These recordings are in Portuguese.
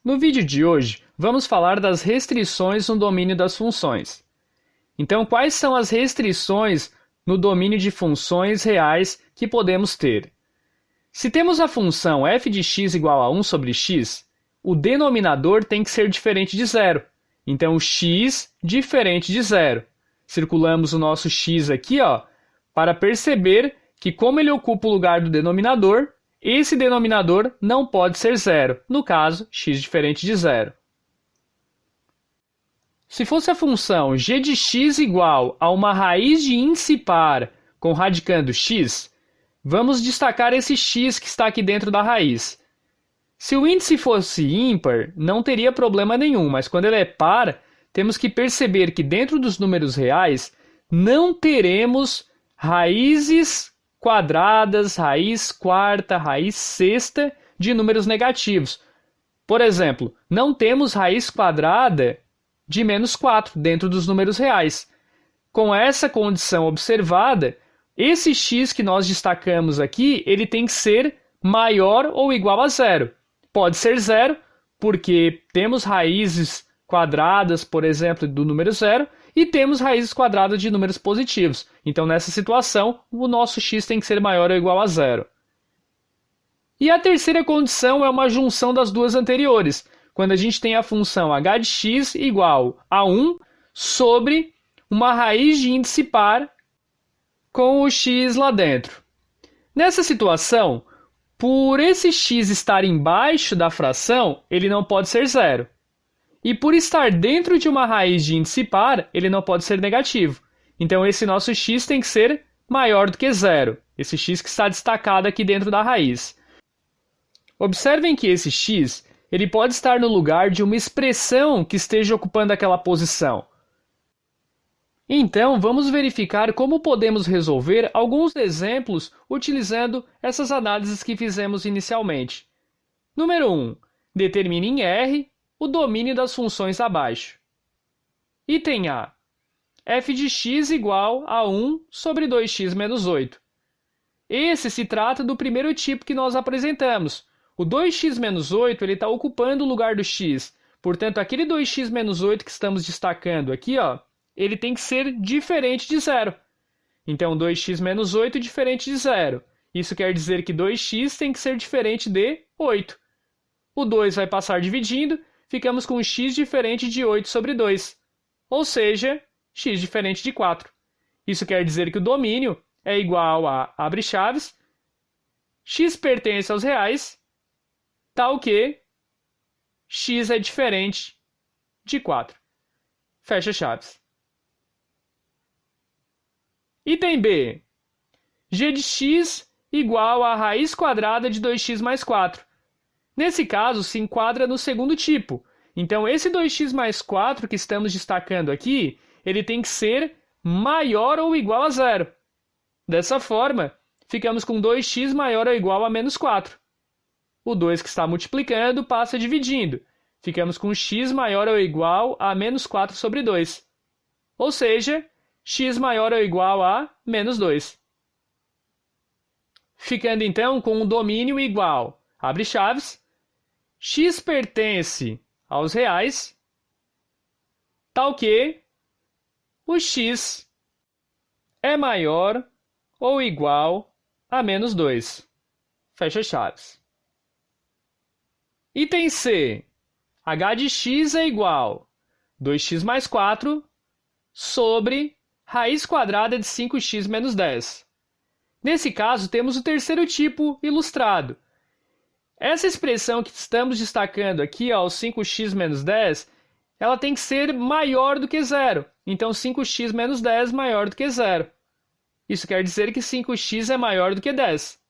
No vídeo de hoje, vamos falar das restrições no domínio das funções. Então, quais são as restrições no domínio de funções reais que podemos ter? Se temos a função f de x igual a 1 sobre x, o denominador tem que ser diferente de zero. Então, x diferente de zero. Circulamos o nosso x aqui, para perceber que, como ele ocupa o lugar do denominador, esse denominador não pode ser zero. No caso, x diferente de zero. Se fosse a função g de x igual a uma raiz de índice par com radicando x, vamos destacar esse x que está aqui dentro da raiz. Se o índice fosse ímpar, não teria problema nenhum, mas quando ele é par, temos que perceber que dentro dos números reais não teremos raízes quadradas, raiz quarta, raiz sexta de números negativos. Por exemplo, não temos raiz quadrada de menos 4 dentro dos números reais. Com essa condição observada, esse x que nós destacamos aqui, ele tem que ser maior ou igual a zero. Pode ser zero, porque temos raízes quadradas, por exemplo, do número zero, e temos raízes quadradas de números positivos. Então, nessa situação, o nosso x tem que ser maior ou igual a zero. E a terceira condição é uma junção das duas anteriores, quando a gente tem a função h de x igual a 1 sobre uma raiz de índice par com o x lá dentro. Nessa situação, por esse x estar embaixo da fração, ele não pode ser zero. E por estar dentro de uma raiz de índice par, ele não pode ser negativo. Então, esse nosso x tem que ser maior do que zero. Esse x que está destacado aqui dentro da raiz. Observem que esse x ele pode estar no lugar de uma expressão que esteja ocupando aquela posição. Então, vamos verificar como podemos resolver alguns exemplos utilizando essas análises que fizemos inicialmente. Número 1. Determine em R o domínio das funções abaixo. Item A. f de x igual a 1 sobre 2x menos 8. Esse se trata do primeiro tipo que nós apresentamos. O 2x menos 8 está ocupando o lugar do x. Portanto, aquele 2x menos 8 que estamos destacando aqui, ele tem que ser diferente de zero. Então, 2x menos 8 diferente de zero. Isso quer dizer que 2x tem que ser diferente de 8. O 2 vai passar dividindo, ficamos com x diferente de 8 sobre 2. Ou seja, x diferente de 4. Isso quer dizer que o domínio é igual a, abre chaves, x pertence aos reais, tal que x é diferente de 4. Fecha chaves. Item B. G de x igual a raiz quadrada de 2x mais 4. Nesse caso, se enquadra no segundo tipo. Então, esse 2x mais 4 que estamos destacando aqui, ele tem que ser maior ou igual a zero. Dessa forma, ficamos com 2x maior ou igual a menos 4. O 2 que está multiplicando passa dividindo. Ficamos com x maior ou igual a menos 4 sobre 2. Ou seja, x maior ou igual a menos 2. Ficando então com o domínio igual, abre chaves, x pertence aos reais, tal que o x é maior ou igual a menos 2. Fecha chaves. Item C. H de x é igual a 2x mais 4 sobre raiz quadrada de 5x menos 10. Nesse caso, temos o terceiro tipo ilustrado. Essa expressão que estamos destacando aqui, o 5x menos 10, ela tem que ser maior do que zero. Então, 5x menos 10 maior do que zero. Isso quer dizer que 5x é maior do que 10.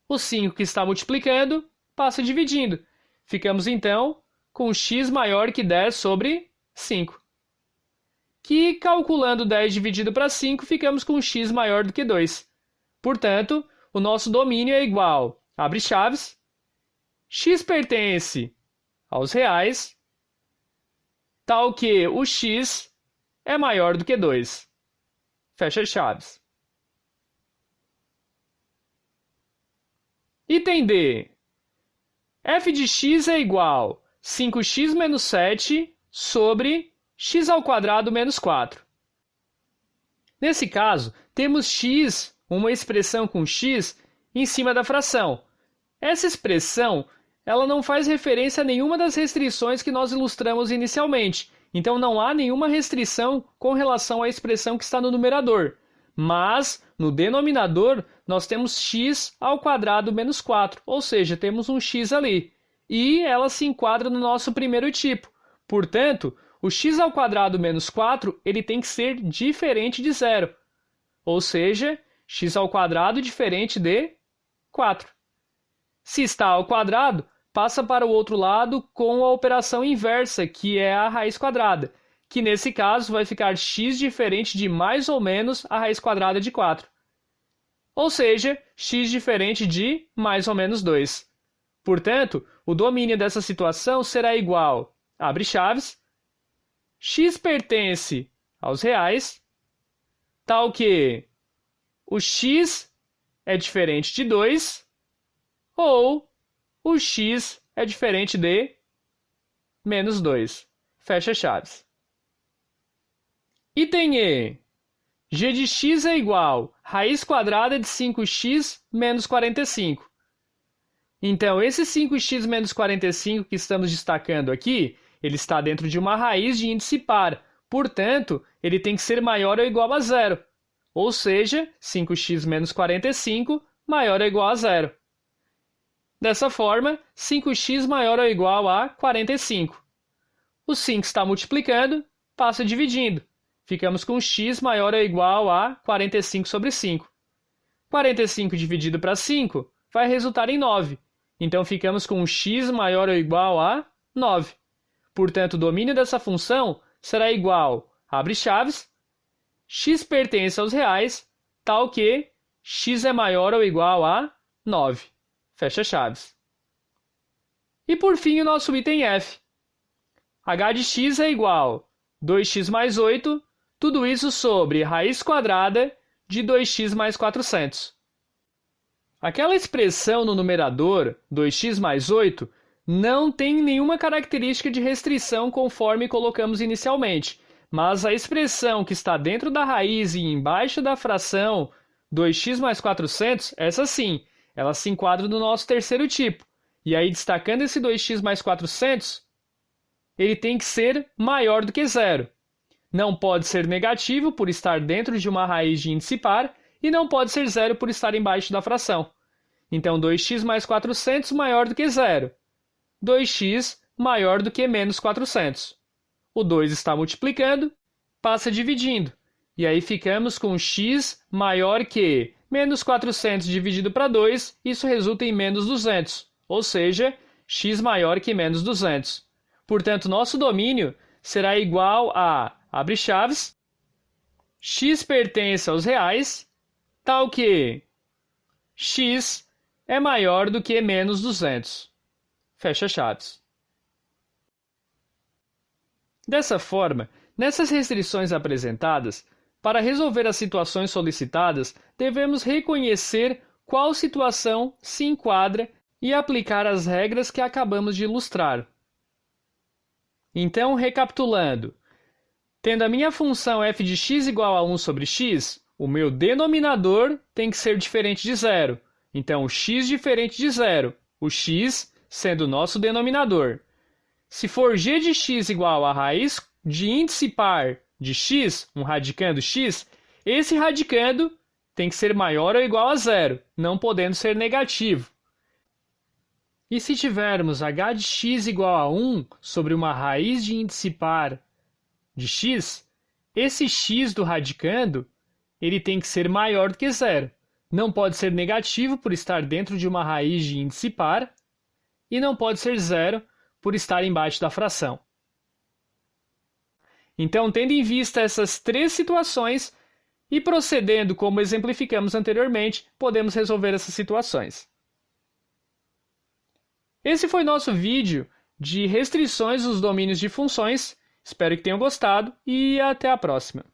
O 5 que está multiplicando passa dividindo. Ficamos, então, com x maior que 10 sobre 5. Que, calculando 10 dividido para 5, ficamos com x maior do que 2. Portanto, o nosso domínio é igual, abre chaves, x pertence aos reais, tal que o x é maior do que 2. Fecha chaves. Item D. f de x é igual 5x menos 7 sobre x² menos 4. Nesse caso, temos x, uma expressão com x, em cima da fração. Essa expressão ela não faz referência a nenhuma das restrições que nós ilustramos inicialmente. Então, não há nenhuma restrição com relação à expressão que está no numerador. Mas, no denominador, nós temos x² menos 4, ou seja, temos um x ali. E ela se enquadra no nosso primeiro tipo. Portanto, o x² menos 4 ele tem que ser diferente de zero. Ou seja, x² diferente de 4. Se está ao quadrado, passa para o outro lado com a operação inversa, que é a raiz quadrada, que nesse caso vai ficar x diferente de mais ou menos a raiz quadrada de 4. Ou seja, x diferente de mais ou menos 2. Portanto, o domínio dessa situação será igual, abre chaves, x pertence aos reais, tal que o x é diferente de 2, ou o x é diferente de menos 2. Fecha chaves. Item E. G de x é igual a raiz quadrada de 5x menos 45. Então, esse 5x menos 45 que estamos destacando aqui, ele está dentro de uma raiz de índice par. Portanto, ele tem que ser maior ou igual a zero. Ou seja, 5x menos 45 maior ou igual a zero. Dessa forma, 5x maior ou igual a 45. O 5 está multiplicando, passa dividindo. Ficamos com x maior ou igual a 45 sobre 5. 45 dividido para 5 vai resultar em 9. Então, ficamos com x maior ou igual a 9. Portanto, o domínio dessa função será igual, abre chaves, x pertence aos reais, tal que x é maior ou igual a 9. Fecha chaves. E por fim, o nosso item F. H de x é igual a 2x mais 8, tudo isso sobre raiz quadrada de 2x mais 400. Aquela expressão no numerador, 2x mais 8, não tem nenhuma característica de restrição conforme colocamos inicialmente, mas a expressão que está dentro da raiz e embaixo da fração 2x mais 400, essa sim, ela se enquadra no nosso terceiro tipo. E aí, destacando esse 2x mais 400, ele tem que ser maior do que zero. Não pode ser negativo por estar dentro de uma raiz de índice par e não pode ser zero por estar embaixo da fração. Então, 2x mais 400 maior do que zero. 2x maior do que menos 400. O 2 está multiplicando, passa dividindo. E aí ficamos com x maior que menos 400 dividido para 2, isso resulta em menos 200. Ou seja, x maior que menos 200. Portanto, nosso domínio será igual a, abre chaves, x pertence aos reais, tal que x é maior do que menos 200. Fecha chaves. Dessa forma, nessas restrições apresentadas, para resolver as situações solicitadas, devemos reconhecer qual situação se enquadra e aplicar as regras que acabamos de ilustrar. Então, recapitulando, tendo a minha função f de x igual a 1 sobre x, o meu denominador tem que ser diferente de zero. Então, o x diferente de zero, o x sendo o nosso denominador. Se for g de x igual a raiz de índice par de x, um radicando x, esse radicando tem que ser maior ou igual a zero, não podendo ser negativo. E se tivermos h de x igual a 1 sobre uma raiz de índice par de x, esse x do radicando ele tem que ser maior do que zero. Não pode ser negativo por estar dentro de uma raiz de índice par e não pode ser zero por estar embaixo da fração. Então, tendo em vista essas três situações e procedendo como exemplificamos anteriormente, podemos resolver essas situações. Esse foi nosso vídeo de restrições dos domínios de funções. Espero que tenham gostado e até a próxima.